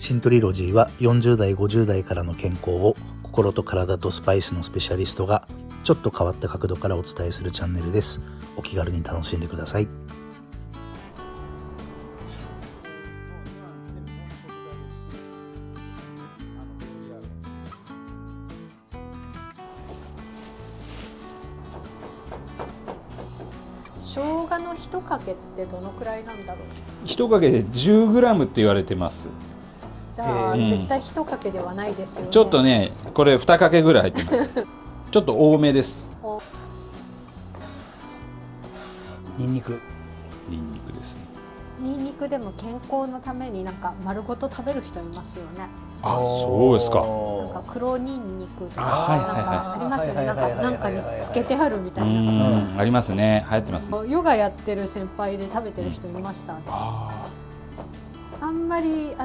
シントリロジーは40代50代からの健康を心と体とスパイスのスペシャリストがちょっと変わった角度からお伝えするチャンネルです。お気軽に楽しんでください。生姜の1かけってどのくらいなんだろう。1かけで 10g って言われてます。じゃあ、絶対1かけではないですよね。ちょっとね、これ2かけぐらい入ってますちょっと多めです。ニンニクですね。ニンニクでも健康のためになんか丸ごと食べる人いますよね。あ、そうですか。なんか黒ニンニクとかはいはいはいなんかありますよね。なんかにつけてあるみたいな。ありますね。流行ってますね。ヨガやってる先輩で食べてる人いました。あんまりや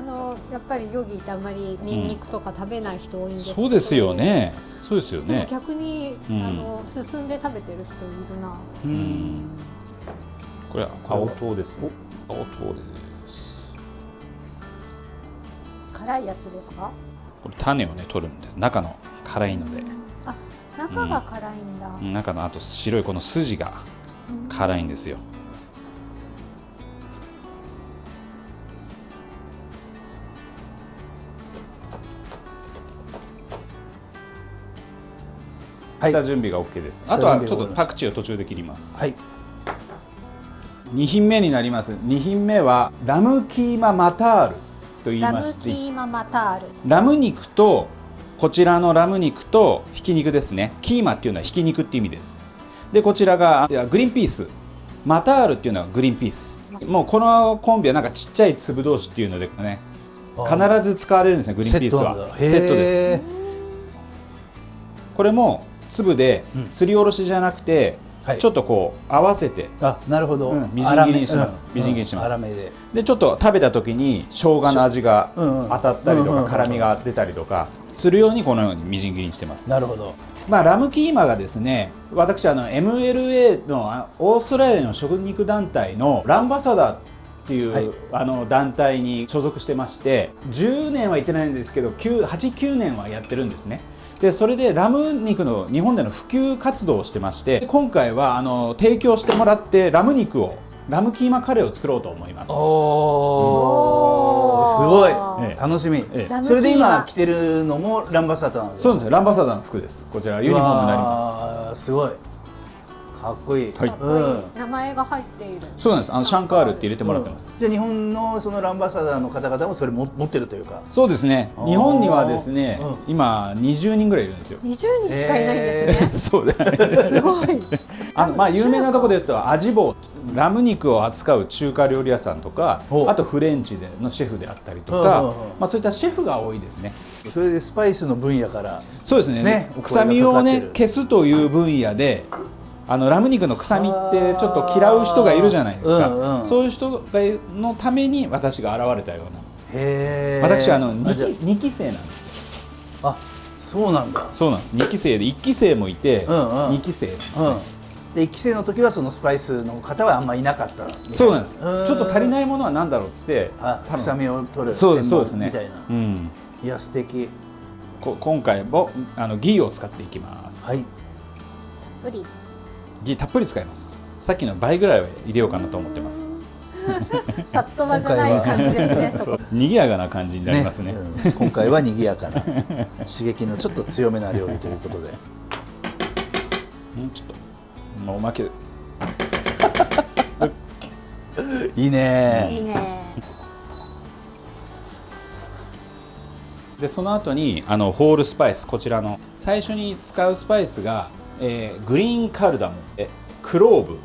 っぱりヨギってあんまりニンニクとか食べない人多いんですけど、そうですよね。そうですよね。でも逆に進んで食べてる人いるな。これは青唐ですね。青唐です。辛いやつですか？これ種をね取るんです。中の辛いので。あ、中が辛いんだ。中のあと白いこの筋が辛いんですよ。下準備が OK です。あとはちょっとパクチーを途中で切ります。はい。2品目になります。2品目はラムキーママタールと言いまして、ラムキーママタール。ラム肉とこちらのラム肉とひき肉ですね。キーマっていうのはひき肉っていう意味です。でこちらがグリーンピース、マタールっていうのはグリーンピース。もうこのコンビはなんかちっちゃい粒同士っていうのでね、必ず使われるんですね。グリーンピースはセットです。これも粒ですりおろしじゃなくて、ちょっとこう合わせて、なるほど、みじん切りにします。みじん切りにします。でちょっと食べた時に生姜の味が当たったりとか辛みが出たりとかするようにこのようにみじん切りにしてます。なるほど。ラムキーマがですね、私MLA のオーストラリアの食肉団体のランバサダーっていう、団体に所属してまして、10年は行ってないんですけど8、9年はやってるんですね。でそれでラム肉の日本での普及活動をしてまして、今回は提供してもらってラムキーマカレーを作ろうと思います。すごい、楽しみ。それで今着てるのもランバサダーなんですか？そうです。ランバサダーの服です。こちらユニフォームになります。すごいかっこいい。かっこいい。名前が入っている。そうなんです。シャンカールって入れてもらってます。じゃあ日本のそのランバサダーの方々もそれ持ってるというか。そうですね。日本にはですね、今20人ぐらいいるんですよ。20人しかいないんですね。そうだね。すごい。有名なところで言うと味坊、ラム肉を扱う中華料理屋さんとか、あとフレンチでのシェフであったりとか、そういったシェフが多いですね。それでスパイスの分野から。そうですね。臭みをね消すという分野で。ラム肉の臭みってちょっと嫌う人がいるじゃないですか。そういう人のために私が現れたような。私は2期生なんですよ。あ、そうなんだ。そうなんです。2期生で1期生もいて2期生ですね。で1期生の時はそのスパイスの方はあんまりいなかった。そうなんです。ちょっと足りないものは何だろうっつって、臭みを取るそうですねみたいな。いや素敵。今回もギーを使っていきます。はい。ギーたっぷり使います。さっきの倍ぐらいは入れようかなと思ってます。さっとばじゃない感じですね。賑やかな感じになりますね。今回は賑やかな刺激のちょっと強めな料理ということで。ちょっとおまけ。いいね。いいね。でその後にホールスパイス、こちらの最初に使うスパイスがグリーンカルダモン、クローブ、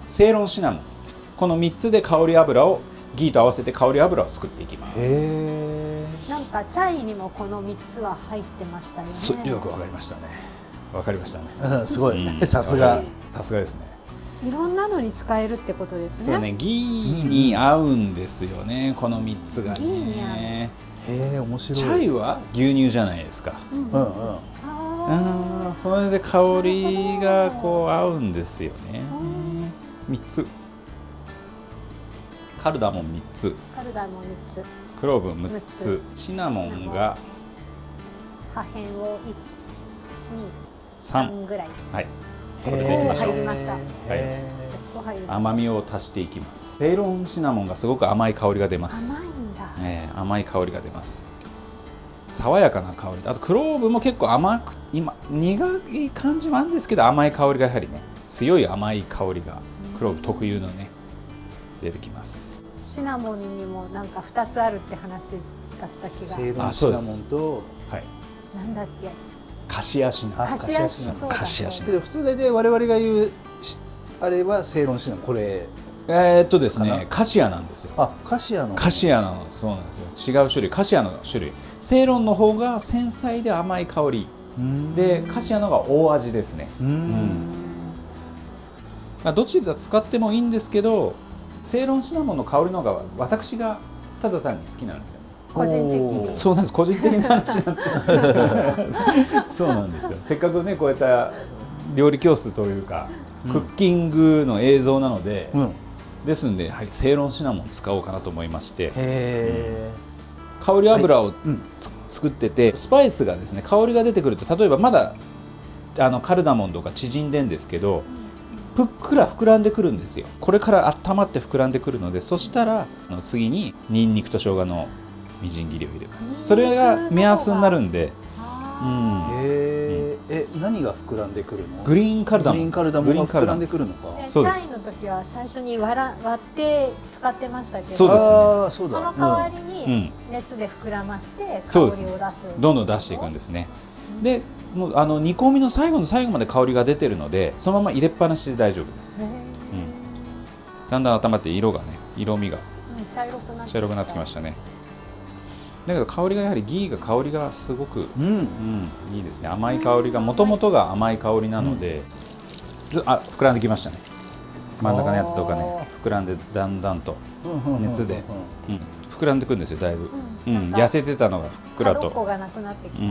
セイロンシナモン、この3つで香り油をギーと合わせて香り油を作っていきます。なんかチャイにもこの3つは入ってましたよね。よくわかりましたね。わかりましたね。すごい。さすが。さすがですね。いろんなのに使えるってことですね。そうね、ギーに合うんですよね。この3つがね。面白い。チャイは牛乳じゃないですか。それで香りがこう合うんですよね。3つ。カルダモン3つ。カルダモン3つ。クローブ6つ、シナモンが破片を3 123ぐらいはいこう入りました。入りますこう入りました。甘みを足していきます。セイロンシナモンがすごく甘い香りが出ます。甘いんだ。甘い香りが出ます。爽やかな香り、あとクローブも結構甘く、今苦い感じもあるんですけど、甘い香りがやはりね、強い甘い香りがクローブ特有のね出てきます。シナモンにもなんか2つあるって話だった気が。セイロンシナモンと、はい、なんだっけ、カシアシナモン。カシアシナモン。カシアシナモン。で普通で我々が言うあれはセイロンシナモン、これですね、カシアなんですよ。あ、カシアのそうなんですよ。違う種類、カシアの種類。セイロンの方が繊細で甘い香りで、カシアの方が大味ですね。どちら使ってもいいんですけど、セイロンシナモンの香りの方が私がただ単に好きなんですよね。個人的に。そうなんです、個人的な話なんでそうなんですよ。せっかくねこういった料理教室というか、クッキングの映像なので、ですんで、はい、セイロンシナモン使おうかなと思いまして、香り油を、作ってて、スパイスがですね、香りが出てくると、例えばまだカルダモンとか縮んでんですけど、ぷっくら膨らんでくるんですよ。これから温まって膨らんでくるので、そしたら次にニンニクと生姜のみじん切りを入れます。それが目安になるんで、何が膨らんでくるの？グリーンカルダモン。グリーンカルダモンが膨らんでくるのか。チャイの時は最初に割って使ってましたけど、そうですね。その代わりに熱で膨らまして香りを出す。どんどん出していくんですね。で、もう煮込みの最後の最後まで香りが出てるので、そのまま入れっぱなしで大丈夫です。だんだん温まって色味が茶色くなってきましたね。だけど香りがやはりギーが香りがすごくいいですね。甘い香りがもともとが甘い香りなので、膨らんできましたね。真ん中のやつとかね、膨らんでだんだんと熱で膨らんでくるんですよ。だいぶ痩せてたのがふっくらと。角っこがなくなってきた。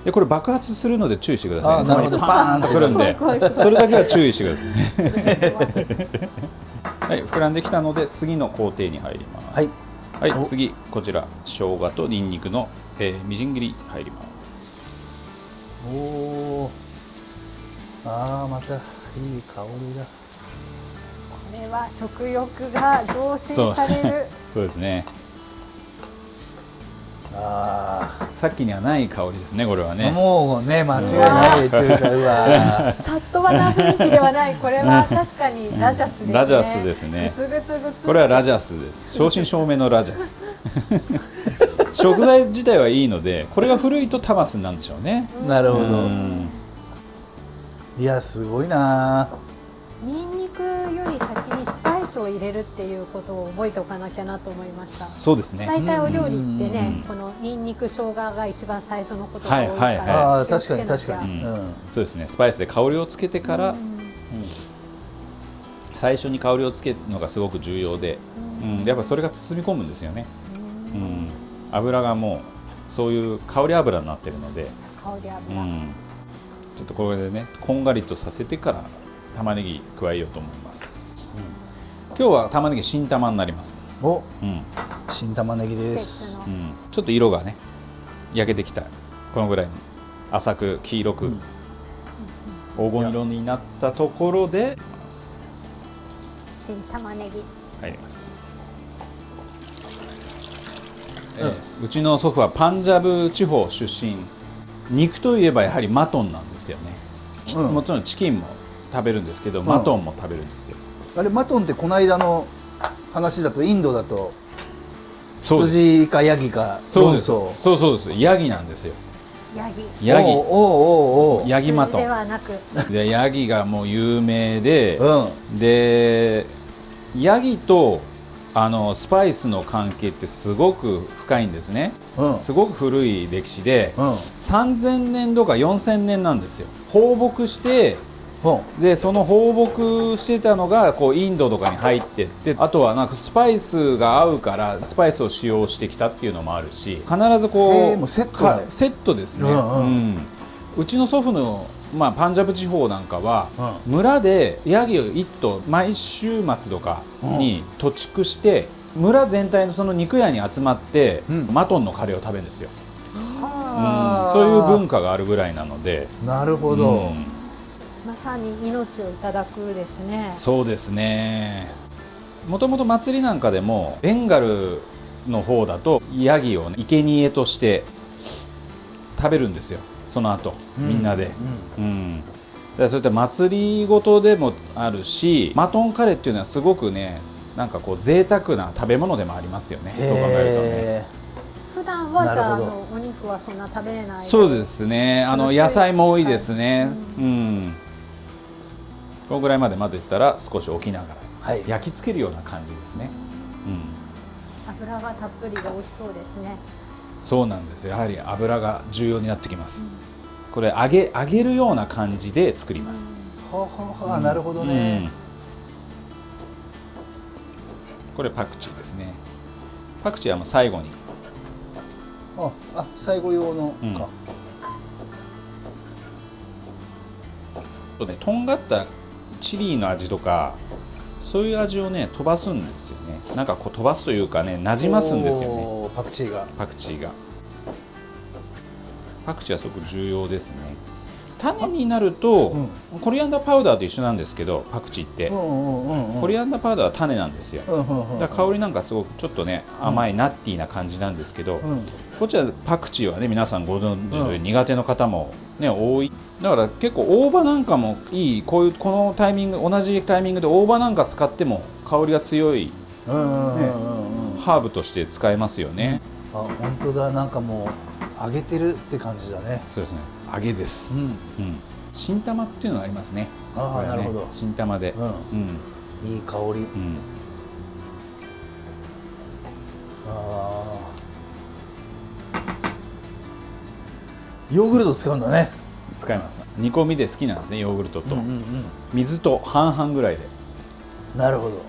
でこれ爆発するので注意してください。なるほど、パーンとくるんで、それだけは注意してください。はい、膨らんできたので次の工程に入ります。はい、次こちら生姜とニンニクのみじん切り入ります。またいい香りだ。これは食欲が増進される。そうですね。さっきにはない香りですね、これはね。もうね、間違いないというか、うわさっとはな雰囲気ではない。これは確かにラジャスですね。ラジャスですね。グツグツグツ。これはラジャスです。正真正銘のラジャス。食材自体はいいので、これが古いとタマスなんでしょうね。なるほど。いや、すごいな。ニンニクより先にスパイスを入れるっていうことを覚えておかなきゃなと思いました。そうですね。大体お料理ってね、このニンニク生姜が一番最初のことが多いから。確かに確かに。そうですね。スパイスで香りをつけてから、最初に香りをつけるのがすごく重要で、やっぱそれが包み込むんですよね。油がもうそういう香り油になってるので、香り油。ちょっとこれでね、こんがりとさせてから玉ねぎ加えようと思います。今日は玉ねぎ新玉になります。新玉ねぎです。ちょっと色がね焼けてきた、このぐらいに浅く黄色く黄金色になったところで、新玉ねぎ入ります。うちの祖父はパンジャブ地方出身。肉といえばやはりマトンなんですよね。もちろんチキンも食べるんですけど、マトンも食べるんですよ。あれマトンってこの間の話だとインドだと羊かヤギか論争。そうです。ヤギなんですよ。ヤギマトンではなく、ヤギがもう有名で、でヤギとスパイスの関係ってすごく深いんですね。すごく古い歴史で、3000年とか4000年なんですよ。放牧して、でその放牧してたのがこうインドとかに入ってって、あとはなんかスパイスが合うからスパイスを使用してきたっていうのもあるし、必ずこうセットですね。うちの祖父のパンジャブ地方なんかは、村でヤギを1頭毎週末とかに屠畜して、村全体のその肉屋に集まって、うんマトンのカレーを食べるんですよ、そういう文化があるぐらいなので。なるほど、まさに命をいただくですね。そうですね。もともと祭りなんかでもベンガルの方だとヤギを、ね、生贄として食べるんですよ、その後みんなで、だからそういった祭りごとでもあるし、マトンカレーっていうのはすごくね、なんかこう贅沢な食べ物でもありますよね、そう考えるとね。普段はじゃあ、なるほどお肉はそんな食べれない。そうですね、野菜も多いですね、このぐらいまで混ぜたら少し置きながら、焼き付けるような感じですね、油がたっぷりで美味しそうですね。そうなんですよ、やはり油が重要になってきます、これ揚げるような感じで作ります、なるほどね、これパクチーですね。パクチーはもう最後に、最後用のか、とんがったチリの味とかそういう味をね飛ばすんですよね。なんかこう飛ばすというかね、なじますんですよね、パクチーが。パクチーはすごく重要ですね。種になると、コリアンダーパウダーと一緒なんですけど、パクチーって、コリアンダーパウダーは種なんですよ、だから香りなんかすごくちょっとね甘いナッティーな感じなんですけど、こっちはパクチーはね皆さんご存知のように苦手の方も、ね、多い。だから結構大葉なんかもいい、このタイミング、同じタイミングで大葉なんか使っても香りが強い、ハーブとして使えますよね。本当だ、なんかもう揚げてるって感じだね。そうですね、揚げです、新玉っていうのがありますね。なるほど、新玉で、いい香り、ヨーグルト使うんだね。使います。煮込みで好きなんですね、ヨーグルトと、水と半々ぐらいで。なるほど、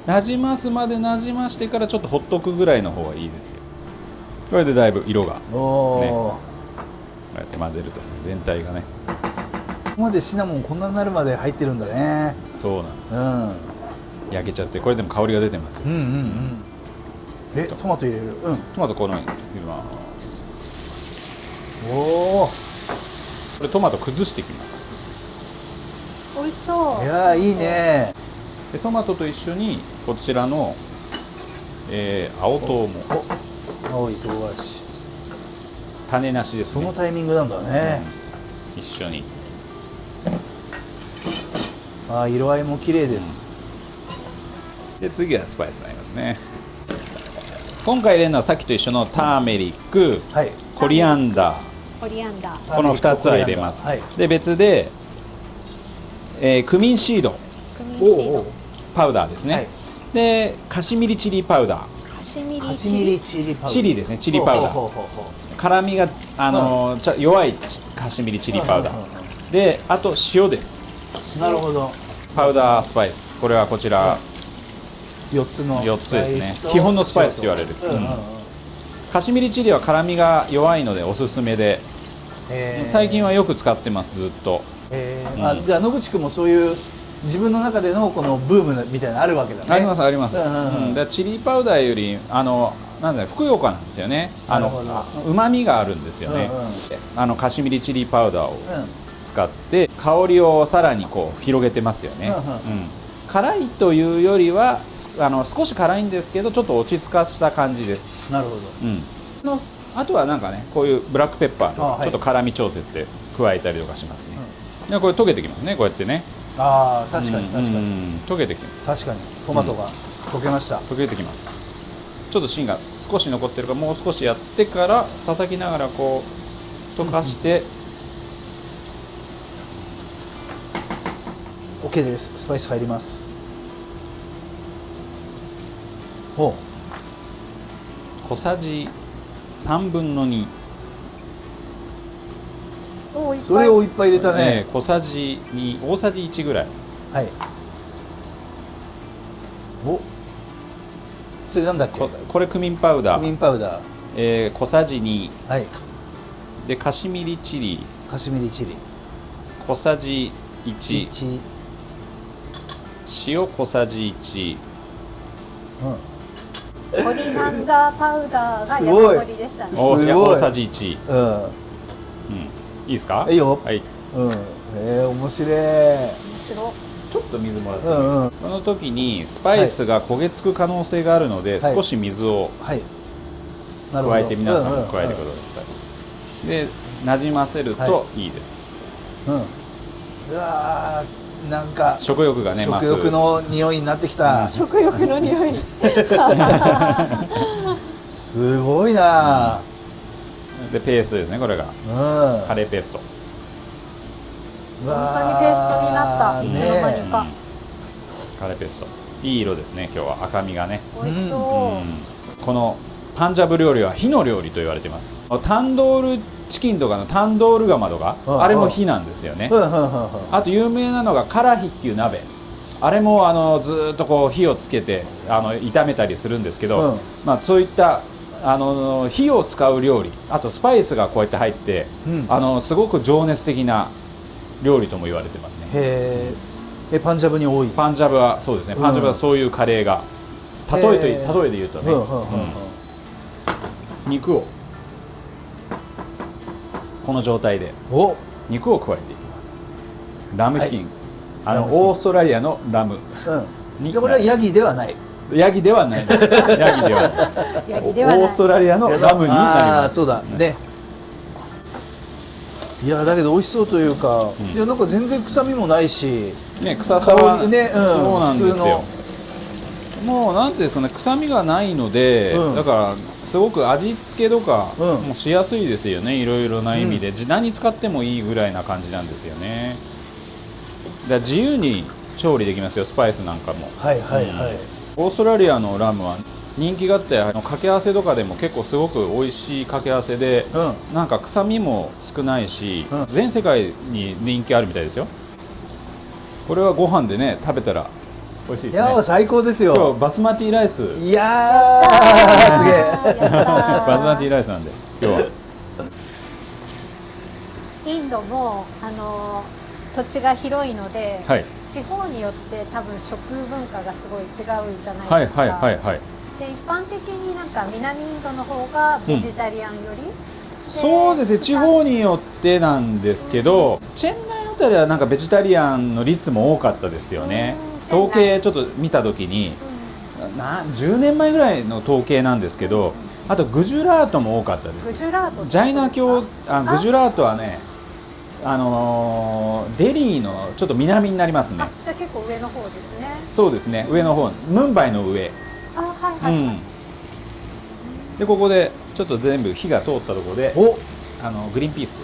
なじますまでなじましてからちょっとほっとくぐらいの方がいいですよ。これでだいぶ色が、こうやって混ぜると全体がね。ここまでシナモンこんなになるまで入ってるんだね。そうなんです、焼けちゃって、これでも香りが出てますよ。トマト入れる。トマトこのように入れます。これトマト崩していきます。美味しそう。いやいいね。でトマトと一緒にこちらの、青トウモ、青い唐辛子、種なしですね。そのタイミングなんだね、一緒に。色合いも綺麗です、で次はスパイスになりますね。今回入れるのはさっきと一緒のターメリック、コリアンダー、この2つは入れます、で別で、クミンシードパウダーですね、でカシミリチリパウダー、チリですね、チリパウダー、辛みが弱いカシミリチリパウダーで、あと塩です。なるほど。パウダースパイス、これはこちら4つですね。基本のスパイスと言われるです、カシミリチリは辛みが弱いのでおすすめで、最近はよく使ってます、ずっと。じゃあ野口君もそういう自分の中でのこのブームみたいなのあるわけだね。ありますあります、でチリパウダーよりなんだ、ふくよかなんですよね。うまみがあるんですよね、カシミリチリパウダーを使って香りをさらにこう広げてますよね、辛いというよりは少し辛いんですけどちょっと落ち着かした感じです。なるほど、あとはなんかね、こういうブラックペッパーちょっと辛み調節で加えたりとかしますね。でこれ溶けてきますね、こうやってね。確かに溶けてきてます。確かにトマトが溶けました、溶けてきます。ちょっと芯が少し残ってるからもう少しやってから叩きながらこう溶かして、OK です。スパイス入ります。小さじ3分の2、それをいっぱい入れたね、小さじ2、大さじ1ぐらい。それなんだっけ。これクミンパウダー、小さじ2、でカシミリチリ小さじ1、塩小さじ1、コリアンダーパウダーがすごい山盛りでしたね。おすごい大さじ1、うんいいですか？いいよはい。うん面白い面白。ちょっと水もらっていいですか？うんうんこの時にスパイスが焦げつく可能性があるので、はい少し水をはいなるほど加えて皆さんも加えてくるださい。でなじませるといいです。うわーなんか食欲がね増す。食欲の匂いになってきた食欲の匂い。すごいなでペーストですね、これがうんカレーペースト。本当にペーストになった。いつの間にか。カレーペーストいい色ですね。今日は赤みがね、美味しそう。このパンジャブ料理は火の料理と言われています。タンドールチキンとかのタンドール釜とか、あれも火なんですよね。あと有名なのがカラヒっていう鍋、あれもずーっとこう火をつけて炒めたりするんですけど、まあ、そういった火を使う料理、あとスパイスがこうやって入って、すごく情熱的な料理とも言われてますね。へえパンジャブに多いパンジャブはそうですね、パンジャブはそういうカレーが、例えで言うとね、肉をこの状態でお肉を加えていきます。ラムチキン、ラムチキンオーストラリアのラムに、これはヤギではないヤギではないです。ヤギではない。ヤギではない。オーストラリアのラムになります。そうだねいやだけど美味しそうというか、いやなんか全然臭みもないしね、臭さは香りねそうなんです普よ。もうなんていうんですかね、臭みがないので、だからすごく味付けとかもしやすいですよね。いろいろな意味で、何使ってもいいぐらいな感じなんですよね。だから自由に調理できますよ、スパイスなんかも。はいはいはい、オーストラリアのラムは人気があって、掛け合わせとかでも結構すごく美味しい掛け合わせで、なんか臭みも少ないし、全世界に人気あるみたいですよ。これはご飯でね食べたら美味しいですね。いや最高ですよ。今日バスマティライス、いやーすげえバスマティライスなんで今日はインドも土地が広いので、はい地方によって多分食文化がすごい違うじゃないですか。はいはいはいはい。で一般的になんか南インドの方がベジタリアンより、そうですね、地方によってなんですけど、チェンナイあたりはなんかベジタリアンの率も多かったですよね。統計ちょっと見た時に、10年前ぐらいの統計なんですけど、あとグジュラートも多かったです。グジュラート、ジャイナ教、グジュラートはね、デリーのちょっと南になりますね。じゃあ結構上の方ですね。そうですね、上の方、ムンバイの上。はいはい、でここでちょっと全部火が通ったところで、グリーンピース。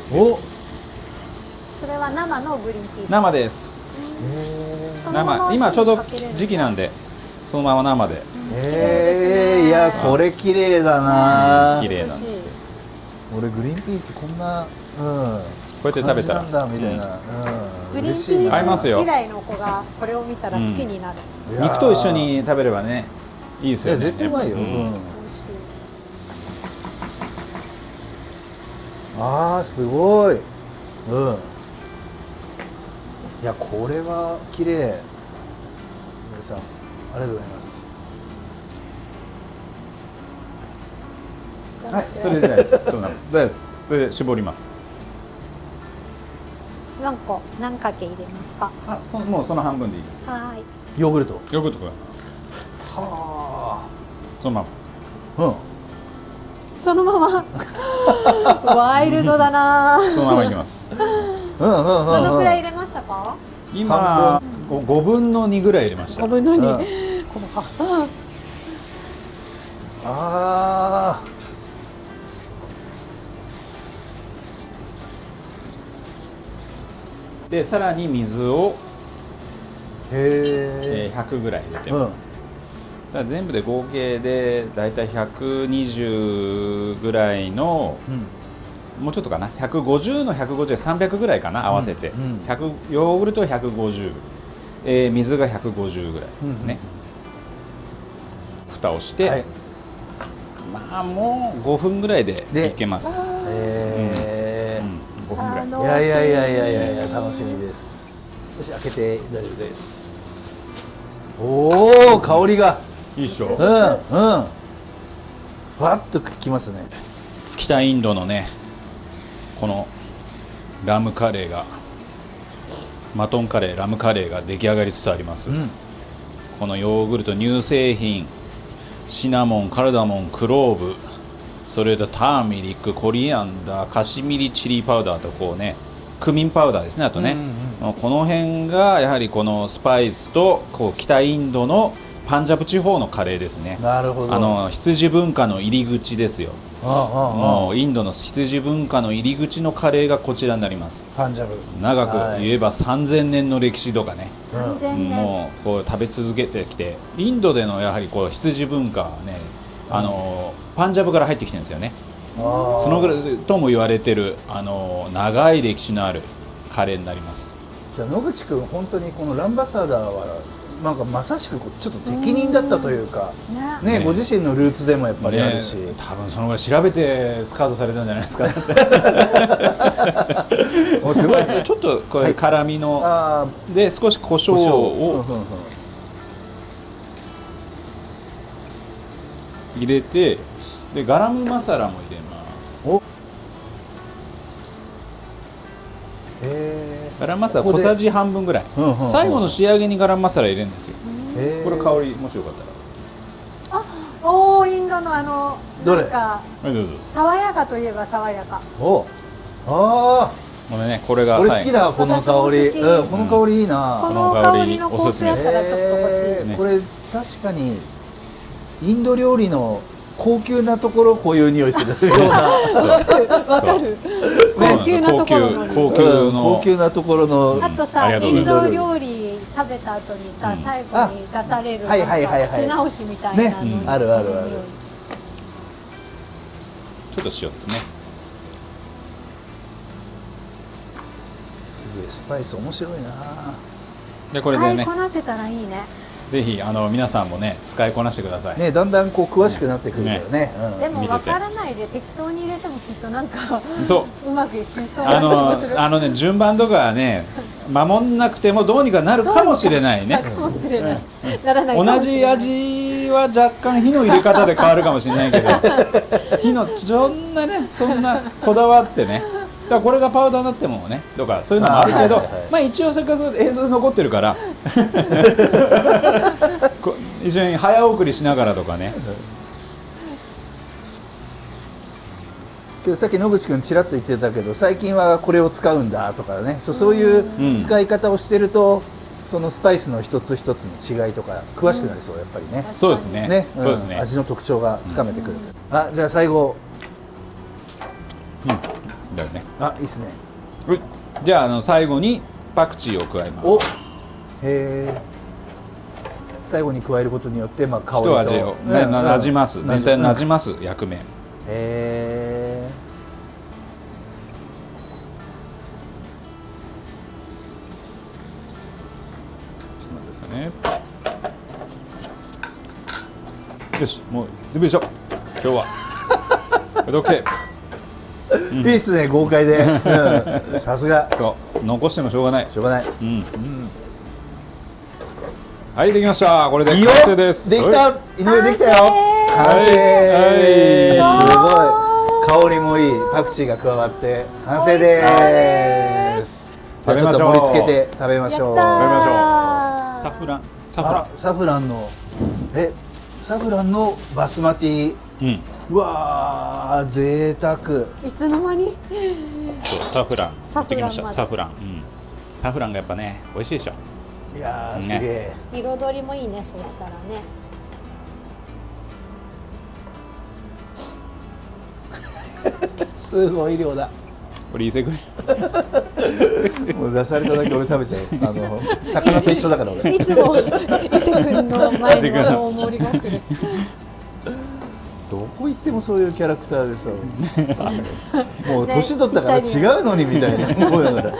それは生のグリーンピース。生です。生、今ちょうど時期なんで、そのまま生で。いやこれ綺麗だな。綺麗なんですよ。俺グリーンピースこんなこうやって食べたらなんだみたいな、グリーンピ合いますよ。ース嫌いの子がこれを見たら好きになる。肉と一緒に食べればね、いいですよね。絶対うまいよ。美味しい。ああすごい。いやこれは綺麗。皆さんありがとうございます。はい、それでです。それで絞ります。何かけ入れますか。もうその半分でいいです。はい。ヨーグルト。ヨーグルトが。はそのまま。そのまま。ワイルドだな。そのままいきます。どのくらい入れましたか。今5分の2ぐらい入れました。5分の2。ああ。でさらに水を100 100ぐらい入れてます。だから全部で合計でだいたい120ぐらいの、もうちょっとかな、150の150で300ぐらいかな、合わせて、ヨーグルト150、水が150ぐらいですね。蓋をして、まあもう5分ぐらいでいけます。5分ぐらい。いや楽しみです。よし開けて大丈夫です。おお、香りがいいっしょ。うんうんふわっときますね。北インドのねこのラムカレーがマトンカレーラムカレーが出来上がりつつあります、このヨーグルト乳製品シナモンカルダモンクローブそれとターメリックコリアンダーカシミリチリパウダーとこうねクミンパウダーですねあとね、この辺がやはりこのスパイスとこう北インドのパンジャブ地方のカレーですね。なるほど。羊文化の入り口ですよ。もうインドの羊文化の入り口のカレーがこちらになります。パンジャブ長く言えば3000年の歴史とかね、 3000年もうこう食べ続けてきてインドでのやはりこう羊文化はねパンジャブから入ってきてるんですよね。そのぐらいとも言われてる長い歴史のあるカレーになります。じゃあ野口君本当にこのランバサダーはなんかまさしくちょっと適任だったというかねご自身のルーツでもやっぱりあるし、多分そのぐらい調べてスカウトされたんじゃないですかもうすごいねちょっとこれ辛みの、で少し胡椒を入れてでガラムマサラも入れます。おガラムマサラ小さじ半分ぐらい、最後の仕上げにガラムマサラ入れるんですよ。これ香りもしよかったら。おおインドのどれなんかはいどうぞ。爽やかといえば爽やか。おあこれねこれが俺好きだこの香り、この香りいいな、この香りのコースやったらちょっと欲しい、これ確かにインド料理の高級なところこういう匂いするようなわかる高級なところの高級なところのあとさインド料理食べた後にさ、最後に出される口直しみたいなの、ね、あるあるある。ちょっと塩ですね。すげえスパイス面白いな。でこれでね使いこなせたらいいね。ぜひ皆さんもね使いこなしてください。ねだんだんこう詳しくなってくるからね。でも分からないで適当に入れてもきっとなんかそううまくいきそうな気もする。ね順番とかはね守んなくてもどうにかなるかもしれないね。かもしれない。ならないかも同じしれない。味は若干火の入れ方で変わるかもしれないけど火のそんなこだわってね。だからこれがパウダーになってもねとかそういうのもあるけど、まあ一応せっかく映像で残ってるから一緒に早送りしながらとかね。けどさっき野口君ちらっと言ってたけど最近はこれを使うんだとかねそういう使い方をしてると、そのスパイスの一つ一つの違いとか詳しくなりそうやっぱりね。そうですね。ね、そうですね。味の特徴がつかめてくる。じゃあ最後。だよね。いいっすね。じゃあ最後にパクチーを加えます。最後に加えることによって香りと一味をなじます、全体になじます役目。ちょっと待ってくださいね。よしもう準備しよう今日は。OK。いいっすね豪快で、さすが。そう残してもしょうがない。しょうがない。はいできました。これで完成です。できた。井上できたよ。完成。すごい香りもいいパクチーが加わって完成です。じゃあちょっと盛り付けて食べましょう。サフランサフランのサフランのバスマティ。うわー贅沢。いつの間にそうサフラン持ってきました。サフランサフランがやっぱね美味しいでしょ。いやーすげえ。彩りもいいね。そうしたらねすごい量だ。これ伊勢君もう出されただけ俺食べちゃう。魚と一緒だから俺。いつも伊勢君の前に大盛りが来る。どこ行ってもそういうキャラクターでさもう年取ったから違うのにみたいな思いながら。